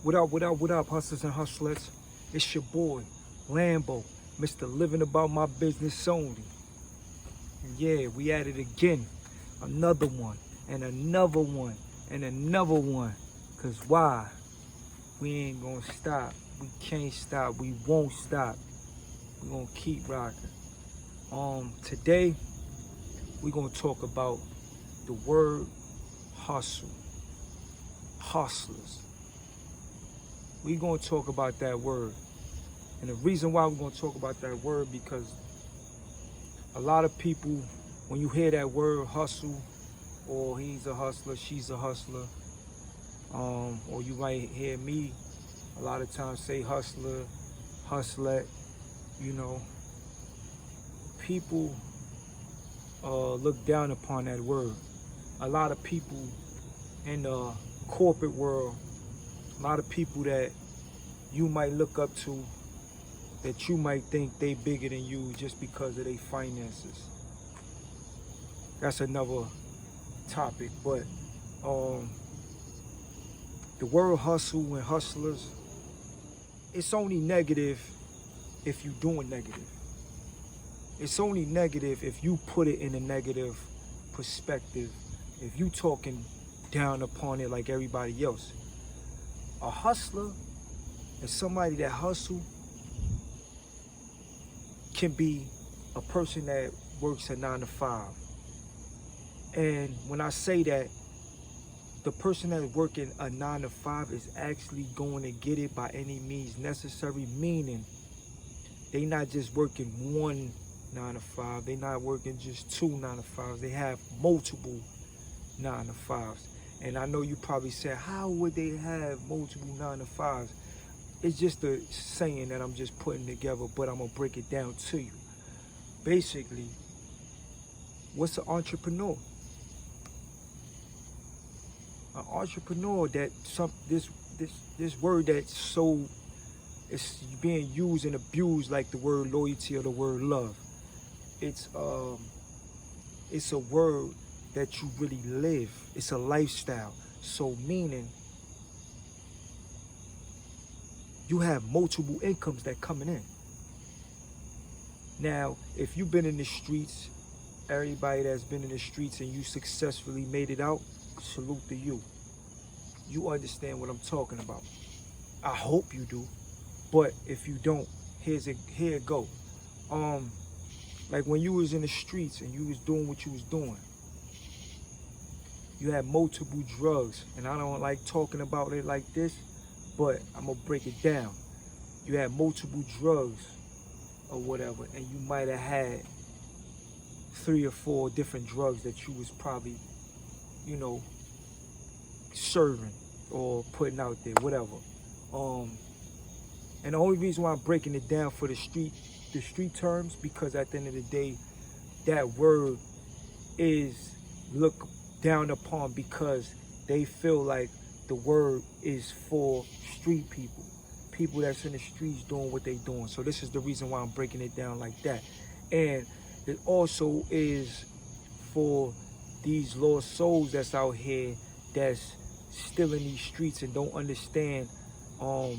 What up, hustlers and hustlers? It's your boy, Lambo, Mr. Living About My Business only. And yeah, we at it again. Another one, and another one, and another one. Cause why? We ain't gonna stop. We can't stop. We won't stop. We gonna keep rocking. Today we gonna talk about the word hustle. Hustlers. We gonna talk about that word. And the reason why we're gonna talk about that word because a lot of people, when you hear that word hustle, or he's a hustler, she's a hustler, or you might hear me a lot of times say hustler, hustlet, you know, people look down upon that word. A lot of people in the corporate world, a lot of people that you might look up to, that you might think they bigger than you just because of their finances. That's another topic, but the word hustle and hustlers, it's only negative if you doing negative. It's only negative if you put it in a negative perspective, if you talking down upon it like everybody else. A hustler is somebody that hustle can be a person that works a 9 to 5. And when I say that, the person that's working a 9 to 5 is actually going to get it by any means necessary, meaning they not just working one 9 to 5, they not working just two 9 to 5s, they have multiple 9 to 5s. And I know you probably said, how would they have multiple 9 to 5s? It's just a saying that I'm just putting together, but I'm gonna break it down to you. Basically, what's an entrepreneur? An entrepreneur, that this word that's so, it's being used and abused like the word loyalty or the word love. It's a word that you really live. It's a lifestyle. So meaning you have multiple incomes that coming in. Now, if you've been in the streets, everybody that's been in the streets and you successfully made it out, salute to you. You understand what I'm talking about. I hope you do. But if you don't, here it go. Like when you was in the streets and you was doing what you was doing, you had multiple drugs, and I don't like talking about it like this, but I'm gonna break it down. You had multiple drugs or whatever, and you might have had 3 or 4 different drugs that you was probably, serving or putting out there, whatever. And the only reason why I'm breaking it down for the street terms, because at the end of the day, that word is looked down upon because they feel like the word is for street people that's in the streets doing what they doing. So this is the reason why I'm breaking it down like that. And it also is for these lost souls that's out here that's still in these streets and don't understand how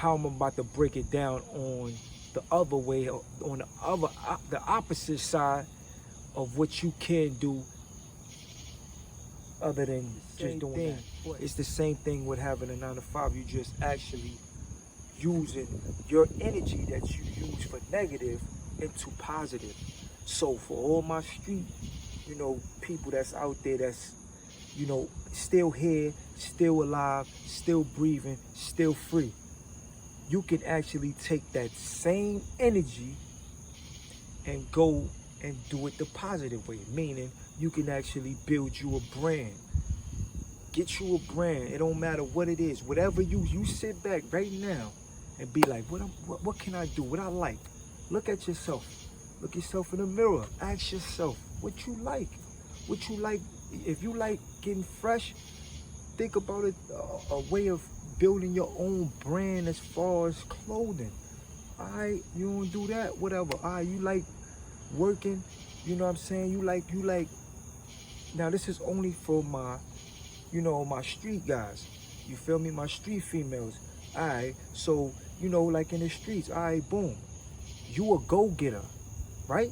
I'm about to break it down on the other way, on the opposite side of what you can do other than just doing that. It's the same thing with having a 9 to 5. You just actually using your energy that you use for negative into positive. So for all my street, people that's out there that's, still here, still alive, still breathing, still free, you can actually take that same energy and go and do it the positive way, meaning you can actually build you a brand. Get you a brand. It don't matter what it is. Whatever you sit back right now and be like, what can I do? What I like? Look at yourself. Look yourself in the mirror. Ask yourself what you like. What you like. If you like getting fresh, think about it, a way of building your own brand as far as clothing. All right, you don't do that, whatever. All right, you like working, you know what I'm saying? You like. Now this is only for my, my street guys. You feel me? My street females. All right. So, you know, like in the streets, all right, boom. You a go-getter, right?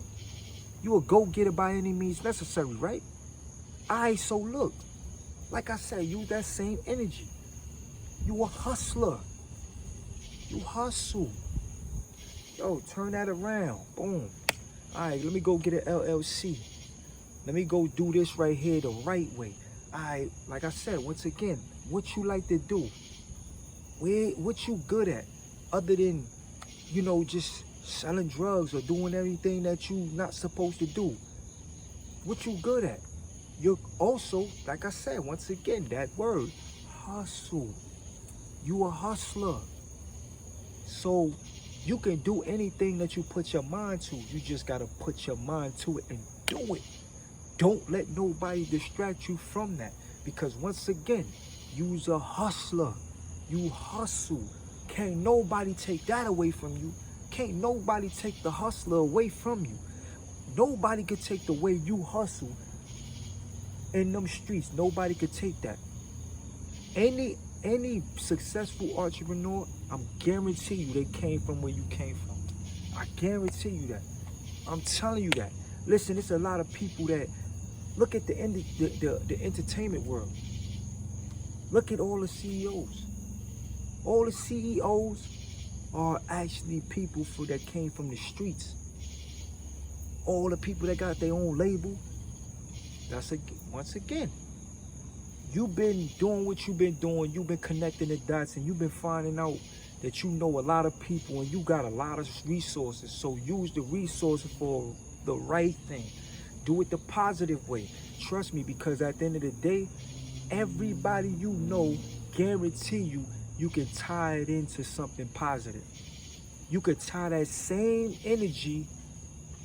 You a go-getter by any means necessary, right? All right, so look. Like I said, use that same energy. You a hustler. You hustle. Yo, turn that around. Boom. All right, let me go get an LLC. Let me go do this right here the right way. All right, like I said, once again, what you like to do? What you good at? Other than, you know, just selling drugs or doing everything that you not supposed to do. What you good at? You're also, like I said, once again, that word, hustle. You a hustler. So you can do anything that you put your mind to. You just got to put your mind to it and do it. Don't let nobody distract you from that. Because once again, you's a hustler. You hustle. Can't nobody take that away from you. Can't nobody take the hustler away from you. Nobody could take the way you hustle in them streets. Nobody could take that. Any successful entrepreneur, I'm guarantee you they came from where you came from. I guarantee you that. I'm telling you that. Listen, it's a lot of people that look at the entertainment world. Look at all the CEOs. All the CEOs are actually people that came from the streets. All the people that got their own label. Once again, you've been doing what you've been doing. You've been connecting the dots, and you've been finding out that you know a lot of people and you got a lot of resources. So use the resources for the right thing. Do it the positive way. Trust me, because at the end of the day, everybody you know, guarantee you can tie it into something positive. You could tie that same energy,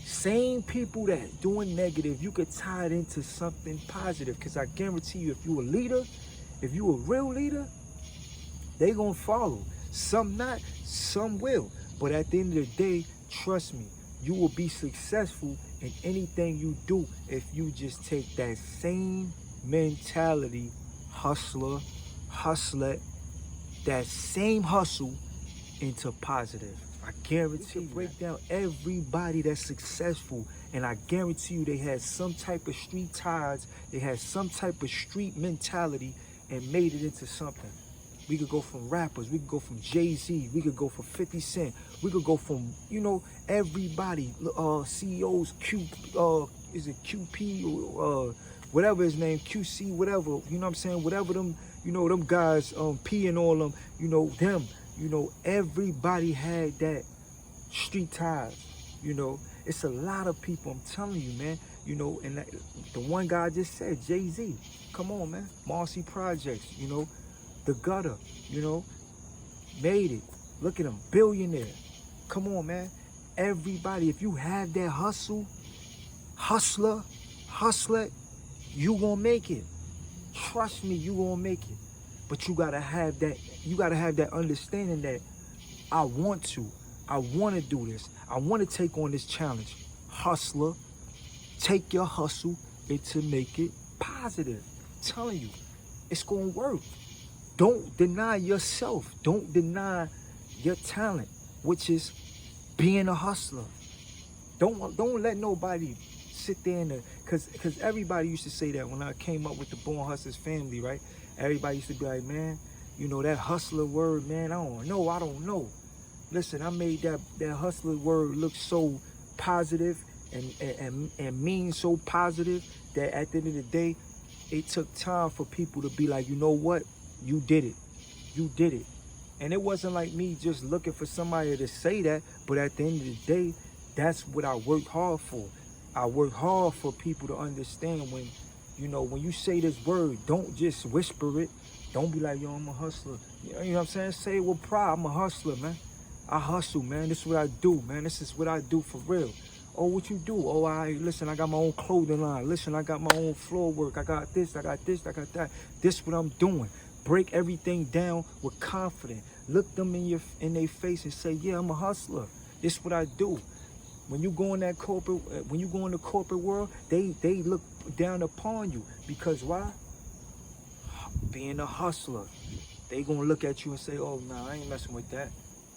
same people that doing negative, you could tie it into something positive. Because I guarantee you, if you a leader, if you a real leader, they gonna follow. Some not, some will. But at the end of the day, trust me, you will be successful in anything you do if you just take that same mentality, hustler, that same hustle into positive. I guarantee you break down everybody that's successful, and I guarantee you they had some type of street ties, they had some type of street mentality and made it into something. We could go from rappers, we could go from Jay-Z, we could go from 50 Cent, we could go from, you know, everybody, CEOs, is it QP or whatever his name, QC, whatever, you know what I'm saying, whatever them, you know, them guys, P and all them, you know, them, you know, everybody had that street ties, you know. It's a lot of people, I'm telling you, man, you know, and the one guy I just said, Jay-Z, come on, man, Marcy Projects, you know, The Gutter, you know, made it. Look at him, billionaire. Come on, man. Everybody, if you have that hustler, you gonna make it. Trust me, you gonna make it. But you gotta have that understanding that I want to do this. I want to take on this challenge. Hustler, take your hustle and to make it positive. I'm telling you, it's gonna work. Don't deny yourself. Don't deny your talent, which is being a hustler. Don't let nobody sit there and because everybody used to say that when I came up with the Born Hustlers family, right? Everybody used to be like, man, you know, that hustler word, man, I don't know. Listen, I made that hustler word look so positive and mean so positive that at the end of the day, it took time for people to be like, you know what? You did it. And it wasn't like me just looking for somebody to say that, but at the end of the day, that's what I worked hard for. I work hard for people to understand when, you know, when you say this word, don't just whisper it. Don't be like, yo, I'm a hustler. You know what I'm saying? Say it with pride. I'm a hustler, man. I hustle, man. This is what I do, man. This is what I do for real. Oh, what you do? Oh, listen, I got my own clothing line. Listen, I got my own floor work. I got this, I got that. This what I'm doing. Break everything down with confidence. Look them in their face and say, yeah, I'm a hustler. This is what I do. When you go in the corporate world, they look down upon you. Because why? Being a hustler. They gonna look at you and say, oh, nah, I ain't messing with that.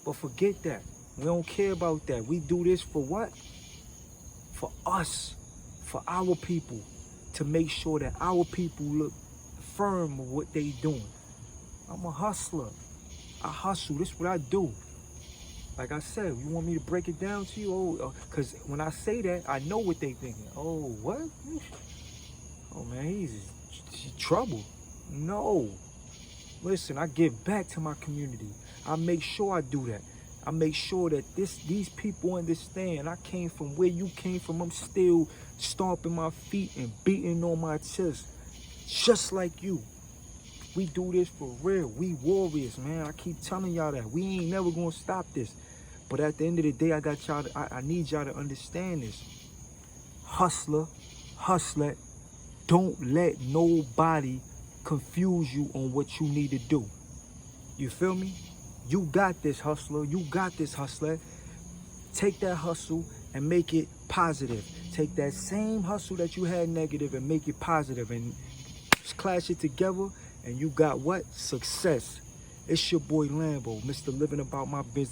But forget that. We don't care about that. We do this for what? For us, for our people, to make sure that our people look firm of what they doing. I'm a hustler. I hustle. This is what I do. Like I said, you want me to break it down to you? Oh, because when I say that, I know what they thinking. Oh, what? Oh, man, he's trouble. No. Listen, I give back to my community. I make sure I do that. I make sure that these people understand I came from where you came from. I'm still stomping my feet and beating on my chest. Just like you. We do this for real. We warriors, man. I keep telling y'all that. We ain't never gonna stop this. But at the end of the day, I need y'all to understand this. Hustler, don't let nobody confuse you on what you need to do. You feel me? You got this, hustler. You got this, hustler. Take that hustle and make it positive. Take that same hustle that you had negative and make it positive. And clash it together, and you got what? Success. It's your boy Lambo, Mr. Living About My Business.